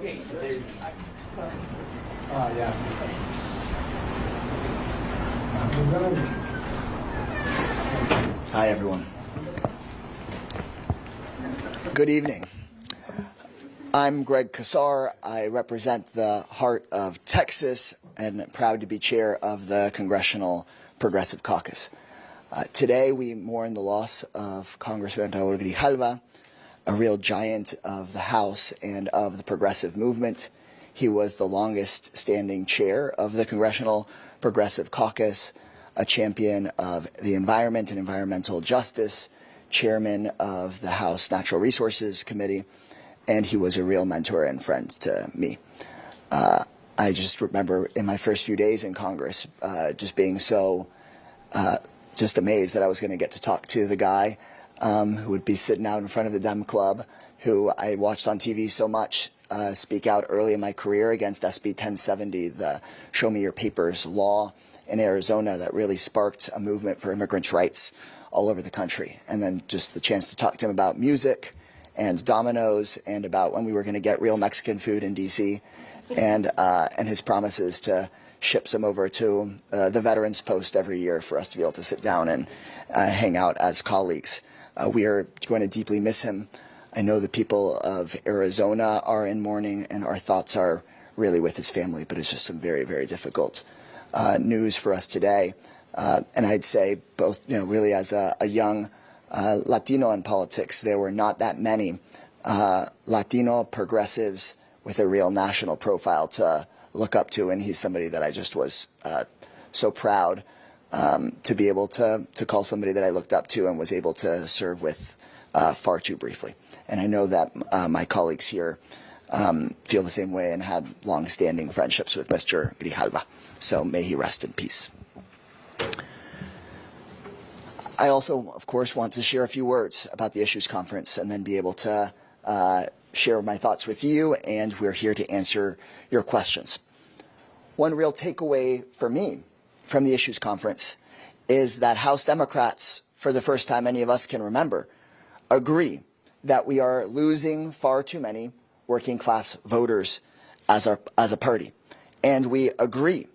D.O.G.E. Hi, everyone. Good evening. I'm Greg Casar. I represent the heart of Texas and proud to be chair of the Congressional Progressive Caucus. Today, we mourn the loss of Congressman Raul Grijalva, a real giant of the House and of the progressive movement. He was the longest standing chair of the Congressional Progressive Caucus, a champion of the environment and environmental justice, chairman of the House Natural Resources Committee, and he was a real mentor and friend to me. I just remember in my first few days in Congress just being so just amazed that I was going to get to talk to the guy who would be sitting out in front of the Dem Club, who I watched on TV so much speak out early in my career against SB 1070, the Show Me Your Papers law in Arizona that really sparked a movement for immigrants' rights all over the country. And then just the chance to talk to him about music and dominoes and about when we were going to get real Mexican food in D.C. and his promises to ship some over to the Veterans Post every year for us to be able to sit down and hang out as colleagues. We are going to deeply miss him. I know the people of Arizona are in mourning, and our thoughts are really with his family, but it's just some very, very difficult news for us today. And I'd say both, really as a young Latino in politics, there were not that many Latino progressives with a real national profile to look up to, and he's somebody that I just was so proud to be able to call somebody that I looked up to and was able to serve with far too briefly. And I know that my colleagues here feel the same way and had long-standing friendships with Mr. Grijalva. So may he rest in peace. I also, of course, want to share a few words about the Issues Conference and then be able to share my thoughts with you, and we're here to answer your questions. One real takeaway for me from the Issues Conference is that House Democrats, for the first time any of us can remember, agree that we are losing far too many working class voters as a party. And we agree,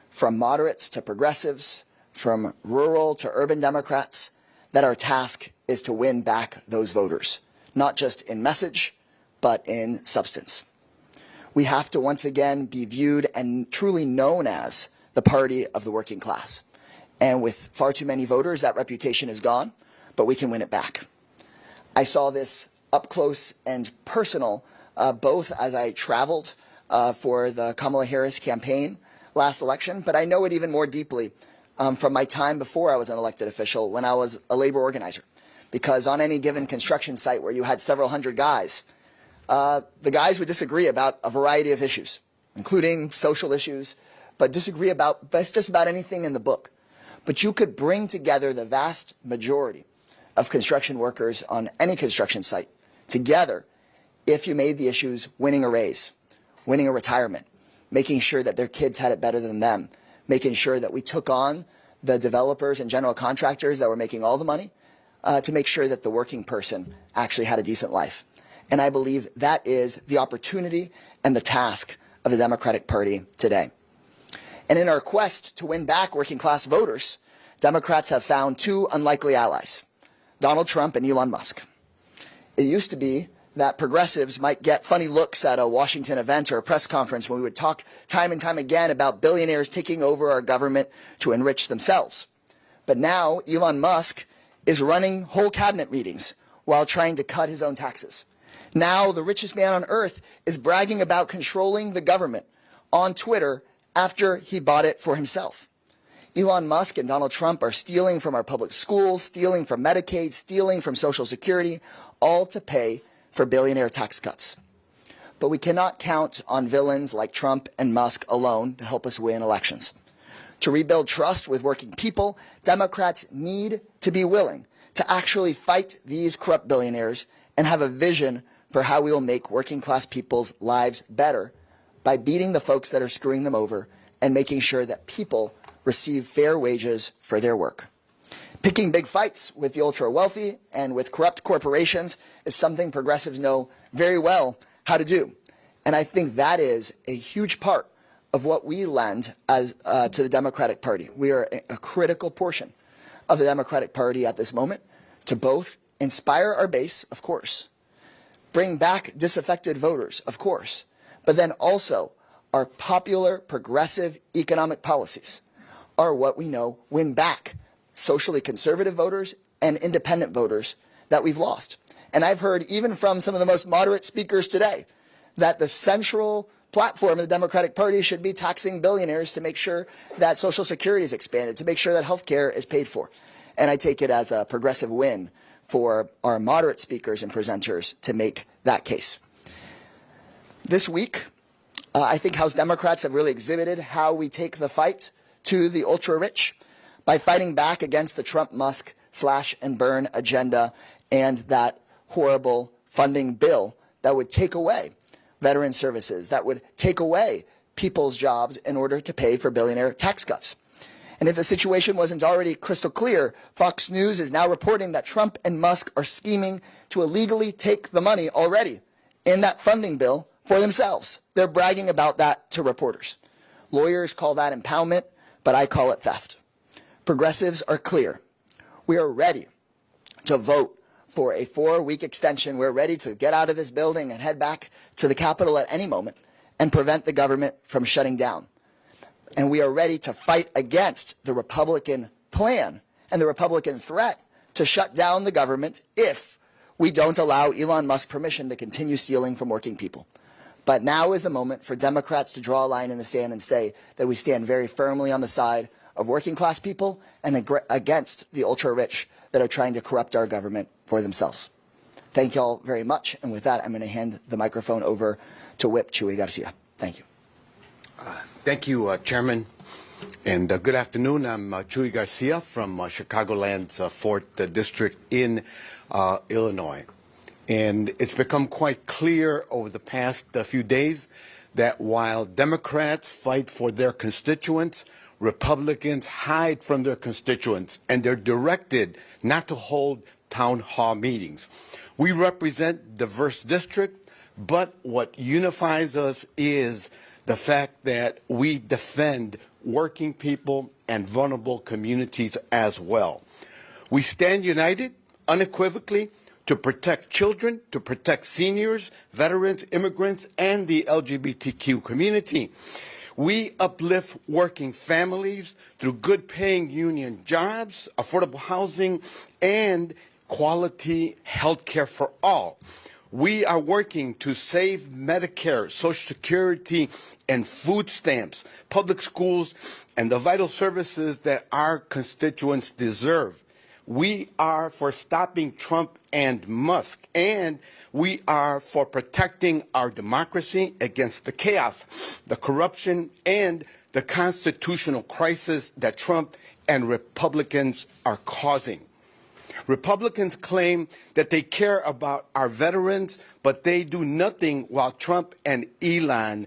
from moderates to progressives, from rural to urban Democrats, that our task is to win back those voters, not just in message, but in substance. We have to once again be viewed and truly known as the party of the working class. And with far too many voters, that reputation is gone, but we can win it back. I saw this up close and personal, both as I traveled for the Kamala Harris campaign last election, but I know it even more deeply from my time before I was an elected official when I was a labor organizer. Because on any given construction site where you had several hundred guys, the guys would disagree about a variety of issues, including social issues, but disagree about just about anything in the book. But you could bring together the vast majority of construction workers on any construction site together if you made the issues winning a raise, winning a retirement, making sure that their kids had it better than them, making sure that we took on the developers and general contractors that were making all the money to make sure that the working person actually had a decent life. And I believe that is the opportunity and the task of the Democratic Party today. And in our quest to win back working class voters, Democrats have found two unlikely allies, Donald Trump and Elon Musk. It used to be that progressives might get funny looks at a Washington event or a press conference when we would talk time and time again about billionaires taking over our government to enrich themselves. But now Elon Musk is running whole cabinet meetings while trying to cut his own taxes. Now the richest man on earth is bragging about controlling the government on Twitter after he bought it for himself. Elon Musk and Donald Trump are stealing from our public schools, stealing from Medicaid, stealing from Social Security, all to pay for billionaire tax cuts. But we cannot count on villains like Trump and Musk alone to help us win elections. To rebuild trust with working people, Democrats need to be willing to actually fight these corrupt billionaires and have a vision for how we will make working class people's lives better by beating the folks that are screwing them over and making sure that people receive fair wages for their work. Picking big fights with the ultra-wealthy and with corrupt corporations is something progressives know very well how to do. And I think that is a huge part of what we lend as to the Democratic Party. We are a critical portion of the Democratic Party at this moment to both inspire our base, of course, bring back disaffected voters, of course, but then also our popular progressive economic policies are what we know win back socially conservative voters and independent voters that we've lost. And I've heard even from some of the most moderate speakers today that the central platform of the Democratic Party should be taxing billionaires to make sure that Social Security is expanded, to make sure that health care is paid for. And I take it as a progressive win for our moderate speakers and presenters to make that case. This week, I think House Democrats have really exhibited how we take the fight to the ultra-rich by fighting back against the Trump-Musk slash and burn agenda and that horrible funding bill that would take away veteran services, that would take away people's jobs in order to pay for billionaire tax cuts. And if the situation wasn't already crystal clear, Fox News is now reporting that Trump and Musk are scheming to illegally take the money already in that funding bill for themselves. They're bragging about that to reporters. Lawyers call that impoundment, but I call it theft. Progressives are clear. We are ready to vote for a 4-week extension. We're ready to get out of this building and head back to the Capitol at any moment and prevent the government from shutting down. And we are ready to fight against the Republican plan and the Republican threat to shut down the government if we don't allow Elon Musk permission to continue stealing from working people. But now is the moment for Democrats to draw a line in the sand and say that we stand very firmly on the side of working class people and against the ultra-rich that are trying to corrupt our government for themselves. Thank you all very much. And with that, I'm going to hand the microphone over to Whip Chuy Garcia. Thank you. Thank you, Chairman. And good afternoon. I'm Chuy Garcia from Chicagoland's 4th District in Illinois. And it's become quite clear over the past few days that while Democrats fight for their constituents, Republicans hide from their constituents, and they're directed not to hold town hall meetings. We represent diverse district, but what unifies us is the fact that we defend working people and vulnerable communities as well. We stand united unequivocally to protect children, to protect seniors, veterans, immigrants, and the LGBTQ community. We uplift working families through good-paying union jobs, affordable housing, and quality health care for all. We are working to save Medicare, Social Security, and food stamps, public schools, and the vital services that our constituents deserve. We are for stopping Trump and Musk, and we are for protecting our democracy against the chaos, the corruption, and the constitutional crisis that Trump and Republicans are causing. Republicans claim that they care about our veterans, but they do nothing while Trump and Elon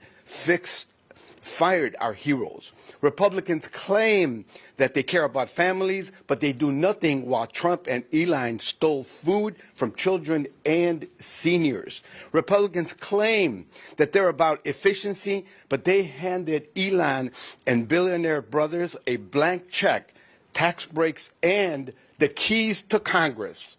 fired our heroes. Republicans claim that they care about families, but they do nothing while Trump and Elon stole food from children and seniors. Republicans claim that they're about efficiency, but they handed Elon and billionaire brothers a blank check, tax breaks, and the keys to Congress.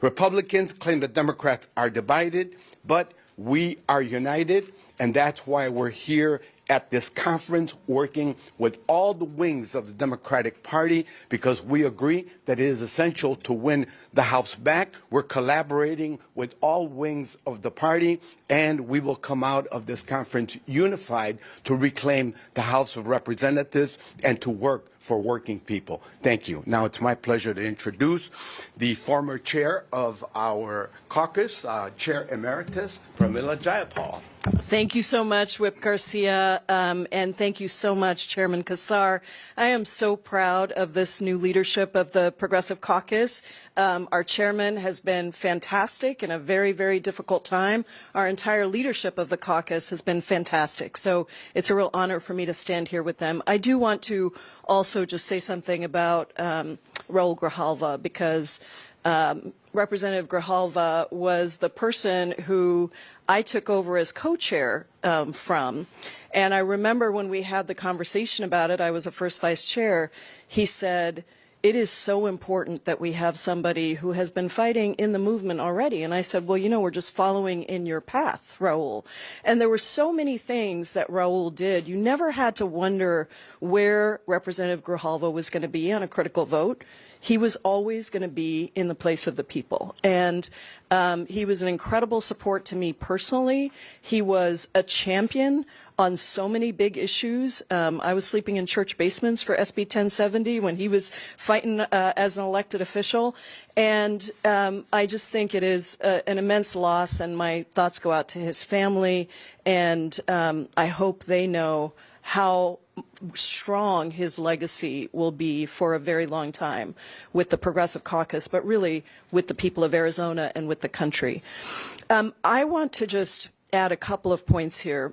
Republicans claim that Democrats are divided, but we are united, and that's why we're here at this conference working with all the wings of the Democratic Party, because we agree that it is essential to win the House back. We're collaborating with all wings of the party, and we will come out of this conference unified to reclaim the House of Representatives and to work for working people. Thank you. Now it's my pleasure to introduce the former chair of our caucus, Chair Emeritus, Pramila Jayapal. Thank you so much, Whip Garcia, and thank you so much, Chairman Casar. I am so proud of this new leadership of the Progressive Caucus. Our chairman has been fantastic in a very, very difficult time. Our entire leadership of the caucus has been fantastic. So it's a real honor for me to stand here with them. I do want to also just say something about Raul Grijalva, because Representative Grijalva was the person who I took over as co-chair from. And I remember when we had the conversation about it, I was a first vice chair, he said, it is so important that we have somebody who has been fighting in the movement already. And I said, well, you know, we're just following in your path, Raul. And there were so many things that Raul did. You never had to wonder where Representative Grijalva was going to be on a critical vote. He was always going to be in the place of the people. And he was an incredible support to me personally. He was a champion on so many big issues. I was sleeping in church basements for SB 1070 when he was fighting as an elected official. And I just think it is an immense loss, and my thoughts go out to his family. And I hope they know how strong his legacy will be for a very long time with the Progressive Caucus, but really with the people of Arizona and with the country. I want to just add a couple of points here.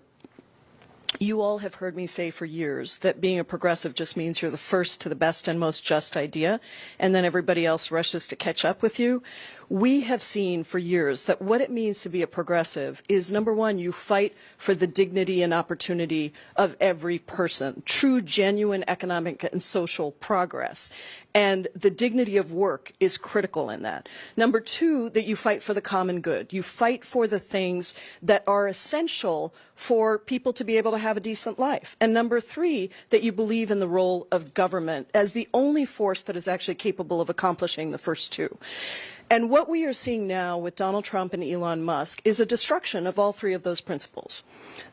You all have heard me say for years that being a progressive just means you're the first to the best and most just idea, and then everybody else rushes to catch up with you. We have seen for years that what it means to be a progressive is, number one, you fight for the dignity and opportunity of every person, true, genuine economic and social progress. And the dignity of work is critical in that. Number two, that you fight for the common good. You fight for the things that are essential for people to be able to have a decent life. And number three, that you believe in the role of government as the only force that is actually capable of accomplishing the first two. And what we are seeing now with Donald Trump and Elon Musk is a destruction of all three of those principles.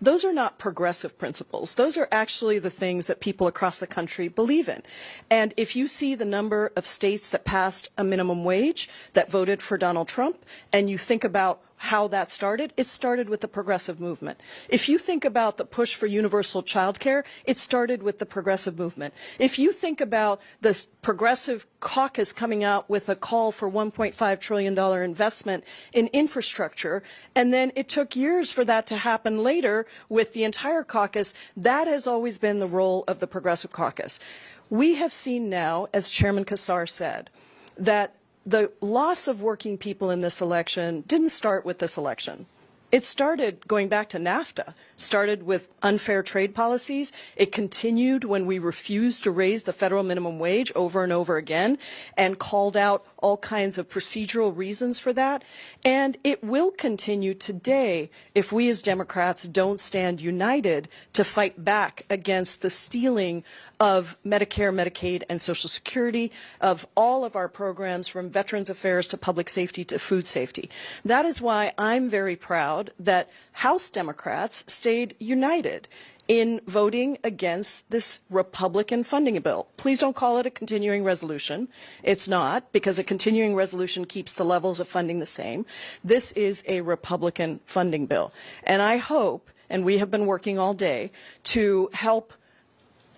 Those are not progressive principles. Those are actually the things that people across the country believe in. And if you see the number of states that passed a minimum wage, that voted for Donald Trump, and you think about how that started, it started with the progressive movement. If you think about the push for universal child care, it started with the progressive movement. If you think about the Progressive Caucus coming out with a call for $1.5 trillion investment in infrastructure, and then it took years for that to happen later with the entire caucus, that has always been the role of the Progressive Caucus. We have seen now, as Chairman Casar said, that the loss of working people in this election didn't start with this election. It started going back to NAFTA, started with unfair trade policies. It continued when we refused to raise the federal minimum wage over and over again and called out all kinds of procedural reasons for that. And it will continue today if we as Democrats don't stand united to fight back against the stealing of Medicare, Medicaid, and Social Security, of all of our programs from Veterans Affairs to public safety to food safety. That is why I'm very proud that House Democrats stayed united in voting against this Republican funding bill. Please don't call it a continuing resolution. It's not, because a continuing resolution keeps the levels of funding the same. This is a Republican funding bill. And I hope, and we have been working all day, to help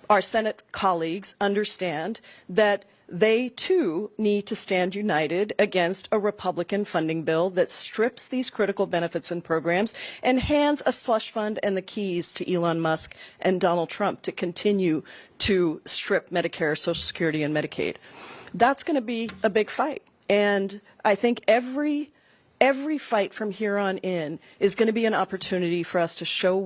our Senate colleagues understand that they too need to stand united against a Republican funding bill that strips these critical benefits and programs and hands a slush fund and the keys to Elon Musk and Donald Trump to continue to strip Medicare, Social Security, and Medicaid. That's going to be a big fight. And I think every fight from here on in is going to be an opportunity for us to show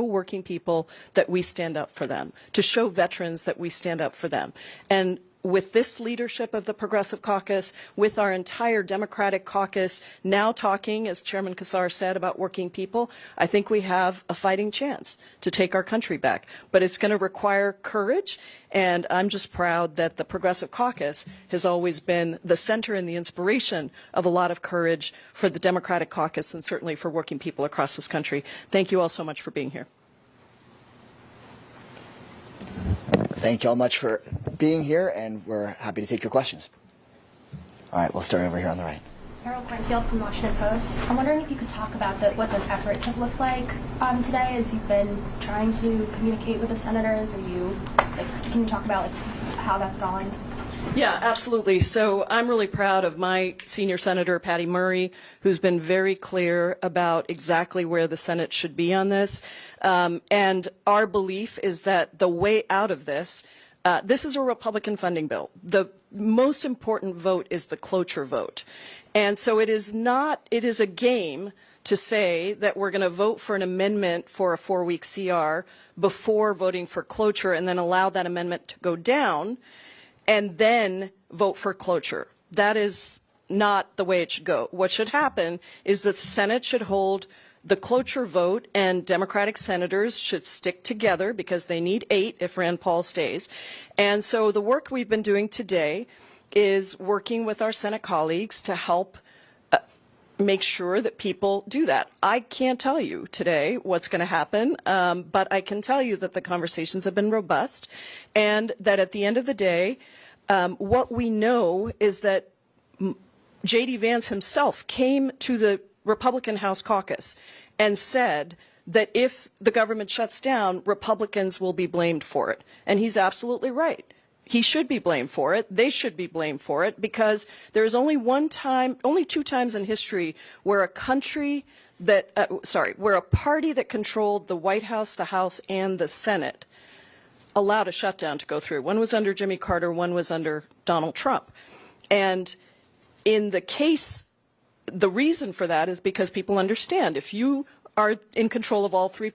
working people that we stand up for them, to show veterans that we stand up for them. And with this leadership of the Progressive Caucus, with our entire Democratic caucus now talking, as Chairman Casar said, about working people, I think we have a fighting chance to take our country back. But it's going to require courage, and I'm just proud that the Progressive Caucus has always been the center and the inspiration of a lot of courage for the Democratic caucus and certainly for working people across this country. Thank you all so much for being here. Thank you all much for being here, and we're happy to take your questions. All right, we'll start over here on the right. Harold Cornfield from Washington Post. I'm wondering if you could talk about what those efforts have looked like today as you've been trying to communicate with the senators. Can you talk about how that's going? Yeah, absolutely. So I'm really proud of my senior senator, Patty Murray, who's been very clear about exactly where the Senate should be on this. And our belief is that the way out of this This is a Republican funding bill. The most important vote is the cloture vote. And so it is a game to say that we're going to vote for an amendment for a 4-week CR before voting for cloture and then allow that amendment to go down and then vote for cloture. That is not the way it should go. What should happen is that the Senate should hold the cloture vote and Democratic senators should stick together because they need 8 if Rand Paul stays. And so the work we've been doing today is working with our Senate colleagues to help make sure that people do that. I can't tell you today what's going to happen, but I can tell you that the conversations have been robust and that at the end of the day, what we know is that J.D. Vance himself came to the Republican House Caucus and said that if the government shuts down, Republicans will be blamed for it. And he's absolutely right. He should be blamed for it. They should be blamed for it because there's only 2 times in history where a country that, where a party that controlled the White House, the House, and the Senate allowed a shutdown to go through. One was under Jimmy Carter, one was under Donald Trump. And in the case, the reason for that is because people understand if you are in control of all 3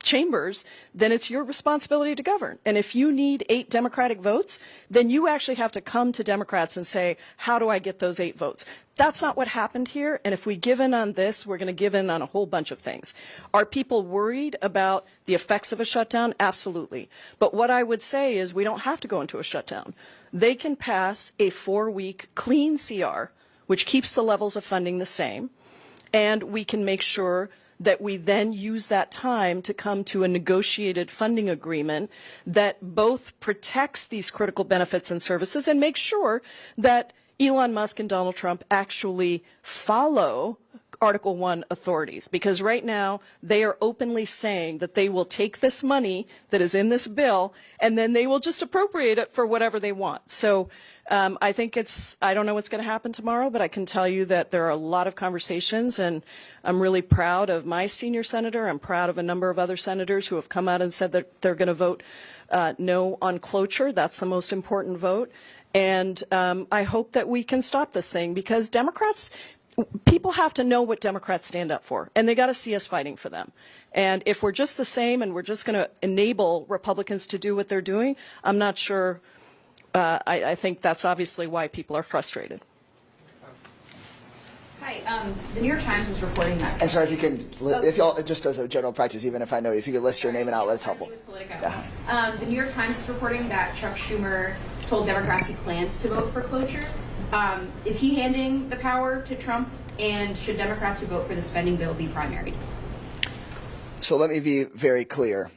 chambers, then it's your responsibility to govern. And if you need 8 Democratic votes, then you actually have to come to Democrats and say, how do I get those 8 votes? That's not what happened here. And if we give in on this, we're going to give in on a whole bunch of things. Are people worried about the effects of a shutdown? Absolutely. But what I would say is we don't have to go into a shutdown. They can pass a 4-week clean CR, which keeps the levels of funding the same, and we can make sure that we then use that time to come to a negotiated funding agreement that both protects these critical benefits and services and makes sure that Elon Musk and Donald Trump actually follow Article 1 authorities. Because right now they are openly saying that they will take this money that is in this bill and then they will just appropriate it for whatever they want. So I think I don't know what's going to happen tomorrow, but I can tell you that there are a lot of conversations, and I'm really proud of my senior senator. I'm proud of a number of other senators who have come out and said that they're going to vote no on cloture. That's the most important vote. And I hope that we can stop this thing because people have to know what Democrats stand up for, and they got to see us fighting for them. And if we're just the same and we're just going to enable Republicans to do what they're doing, I'm not sure. I think that's obviously why people are frustrated. Hi, the New York Times is reporting that. And sorry, if you can, if y'all, just as a general practice, even if I know, if you could list your name and outlet, it's helpful. Yeah. The New York Times is reporting that Chuck Schumer told Democrats he plans to vote for cloture. Is he handing the power to Trump? And should Democrats who vote for the spending bill be primaried? So let me be very clear.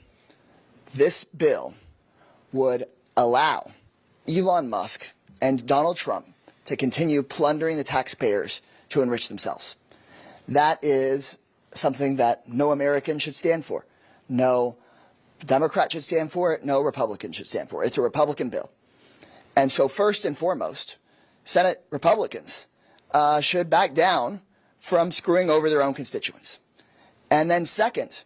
This bill would allow Elon Musk and Donald Trump to continue plundering the taxpayers to enrich themselves. That is something that no American should stand for. No Democrat should stand for it. No Republican should stand for it. It's a Republican bill. And so first and foremost, Senate Republicans should back down from screwing over their own constituents. And then second,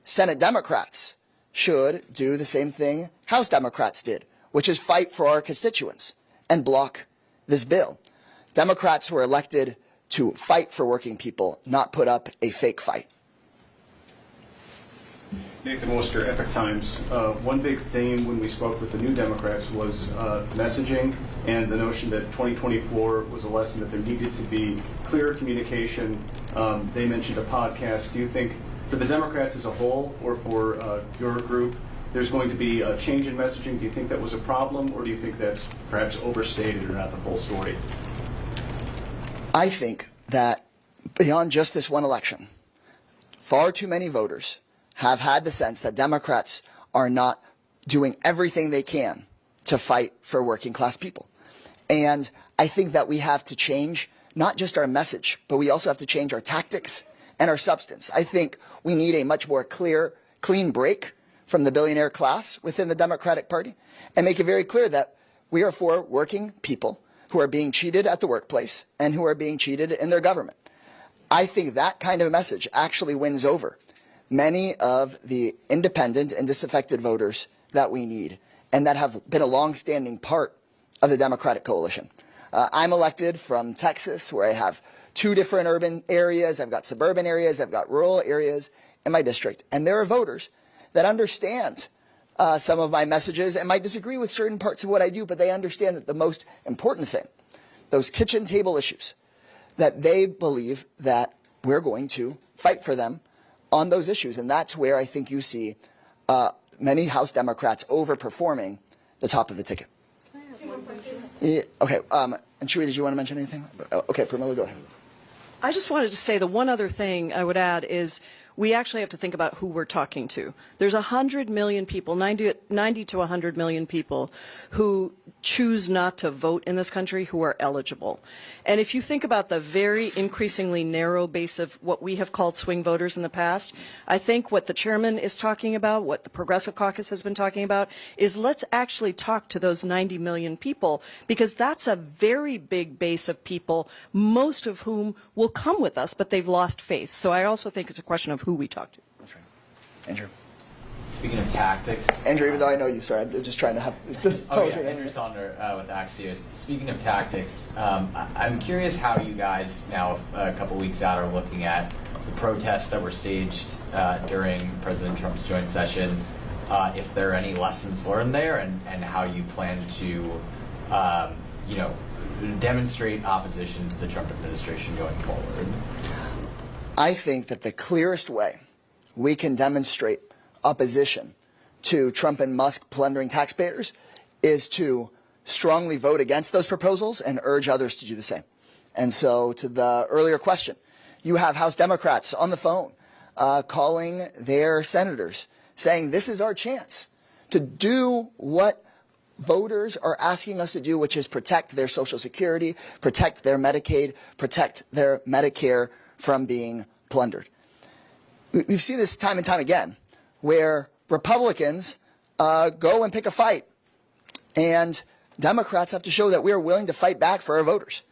Senate Democrats should do the same thing House Democrats did, which is fight for our constituents and block this bill. Democrats were elected to fight for working people, not put up a fake fight. Nathan Worcester, Epoch Times. One big theme when we spoke with the New Democrats was messaging and the notion that 2024 was a lesson that there needed to be clear communication. They mentioned a podcast. Do you think for the Democrats as a whole or for your group, there's going to be a change in messaging? Do you think that was a problem, or do you think that's perhaps overstated or not the full story? I think that beyond just this one election, far too many voters have had the sense that Democrats are not doing everything they can to fight for working class people. And I think that we have to change not just our message, but we also have to change our tactics and our substance. I think we need a much more clean break from the billionaire class within the Democratic Party and make it very clear that we are for working people who are being cheated at the workplace and who are being cheated in their government. I think that kind of message actually wins over many of the independent and disaffected voters that we need. and that have been a long-standing part of the Democratic coalition. I'm elected from Texas, where I have 2 different urban areas. I've got suburban areas. I've got rural areas in my district. And there are voters that understand some of my messages and might disagree with certain parts of what I do, but they understand that the most important thing, those kitchen table issues, that they believe that we're going to fight for them on those issues. And that's where I think you see many House Democrats overperforming the top of the ticket. Yeah, okay. And Chewy, did you want to mention anything? Okay, Pramila, go ahead. I just wanted to say the one other thing I would add is we actually have to think about who we're talking to. There's 100 million people, 90 to 100 million people who choose not to vote in this country who are eligible. And if you think about the very increasingly narrow base of what we have called swing voters in the past, I think what the chairman is talking about, what the Progressive Caucus has been talking about, is let's actually talk to those 90 million people, because that's a very big base of people, most of whom will come with us, but they've lost faith. So I also think it's a question of who we talk to. That's right. Andrew. Speaking of tactics. Andrew, even though I know you, sorry, I'm just trying to have, just tell us your name. Andrew Saunders with Axios. Speaking of tactics, I'm curious how you guys now, a couple weeks out, are looking at the protests that were staged during President Trump's joint session, if there are any lessons learned there, and how you plan to, demonstrate opposition to the Trump administration going forward. I think that the clearest way we can demonstrate opposition to Trump and Musk plundering taxpayers is to strongly vote against those proposals and urge others to do the same. And so to the earlier question, you have House Democrats on the phone calling their senators saying this is our chance to do what voters are asking us to do, which is protect their Social Security, protect their Medicaid, protect their Medicare from being plundered. We've seen this time and time again, where Republicans go and pick a fight, and Democrats have to show that we are willing to fight back for our voters.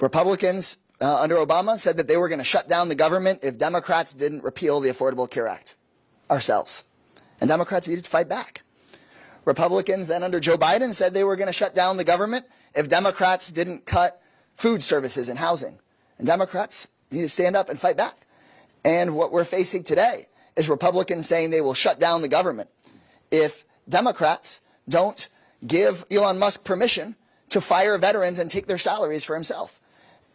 Republicans under Obama said that they were going to shut down the government if Democrats didn't repeal the Affordable Care Act ourselves. And Democrats needed to fight back. Republicans then under Joe Biden said they were going to shut down the government if Democrats didn't cut food services and housing. And Democrats need to stand up and fight back. And what we're facing today is Republicans saying they will shut down the government if Democrats don't give Elon Musk permission to fire veterans and take their salaries for himself.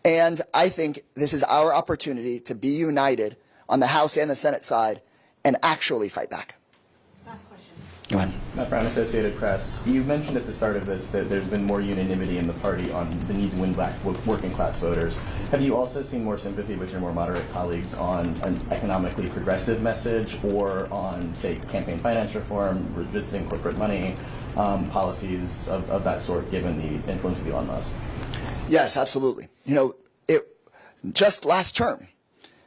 And I think this is our opportunity to be united on the House and the Senate side and actually fight back. Last question. Go ahead. Matt Brown, Associated Press. You mentioned at the start of this that there's been more unanimity in the party on the need to win back working class voters. Have you also seen more sympathy with your more moderate colleagues on an economically progressive message, or on, say, campaign finance reform, resisting corporate money, policies of that sort, given the influence of Elon Musk? Yes, absolutely. Just last term,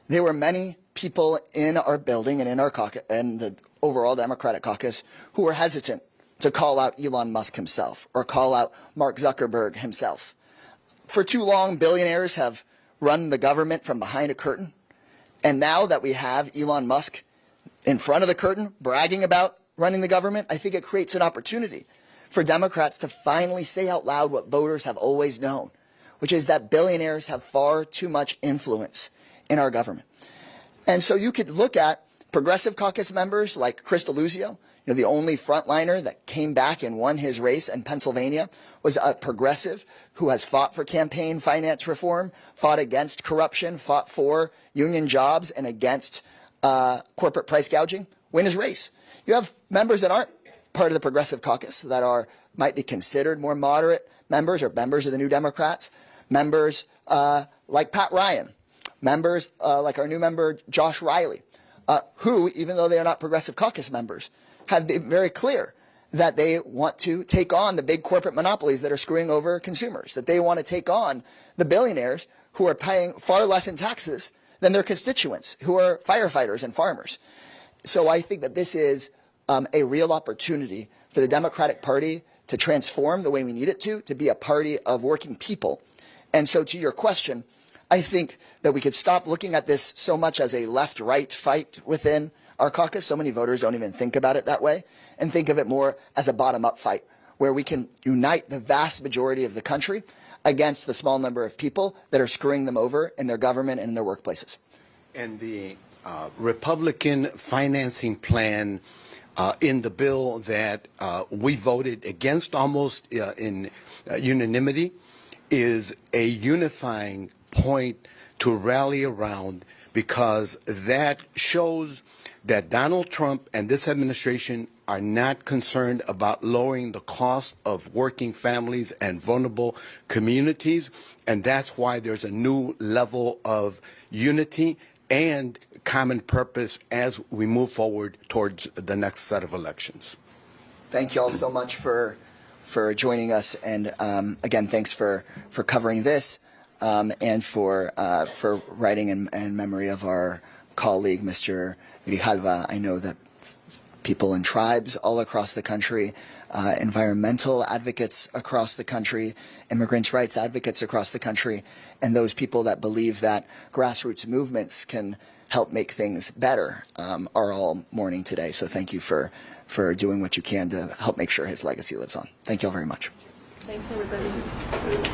there were many people in our building and in our caucus and the overall Democratic caucus who were hesitant to call out Elon Musk himself or call out Mark Zuckerberg himself. For too long, billionaires have run the government from behind a curtain. And now that we have Elon Musk in front of the curtain bragging about running the government, I think it creates an opportunity for Democrats to finally say out loud what voters have always known, which is that billionaires have far too much influence in our government. And so you could look at Progressive Caucus members like Chris Deluzio, the only frontliner that came back and won his race in Pennsylvania, was a progressive who has fought for campaign finance reform, fought against corruption, fought for union jobs and against corporate price gouging, win his race. You have members that aren't part of the Progressive Caucus that might be considered more moderate members or members of the New Democrats, members like Pat Ryan, members like our new member Josh Riley, who, even though they are not Progressive Caucus members, have been very clear that they want to take on the big corporate monopolies that are screwing over consumers, that they want to take on the billionaires who are paying far less in taxes than their constituents, who are firefighters and farmers. So I think that this is a real opportunity for the Democratic Party to transform the way we need it to be a party of working people. And so to your question, I think that we could stop looking at this so much as a left-right fight within our caucus, so many voters don't even think about it that way and think of it more as a bottom-up fight where we can unite the vast majority of the country against the small number of people that are screwing them over in their government and in their workplaces. And the Republican financing plan in the bill that we voted against almost in unanimity is a unifying point to rally around, because that shows that Donald Trump and this administration are not concerned about lowering the cost of working families and vulnerable communities, and that's why there's a new level of unity and common purpose as we move forward towards the next set of elections. Thank you all so much for joining us, and again, thanks for covering this and for writing in memory of our colleague, Mr. Grijalva. I know that people in tribes all across the country, environmental advocates across the country, immigrants' rights advocates across the country, and those people that believe that grassroots movements can help make things better are all mourning today. So thank you for doing what you can to help make sure his legacy lives on. Thank you all very much. Thanks, everybody.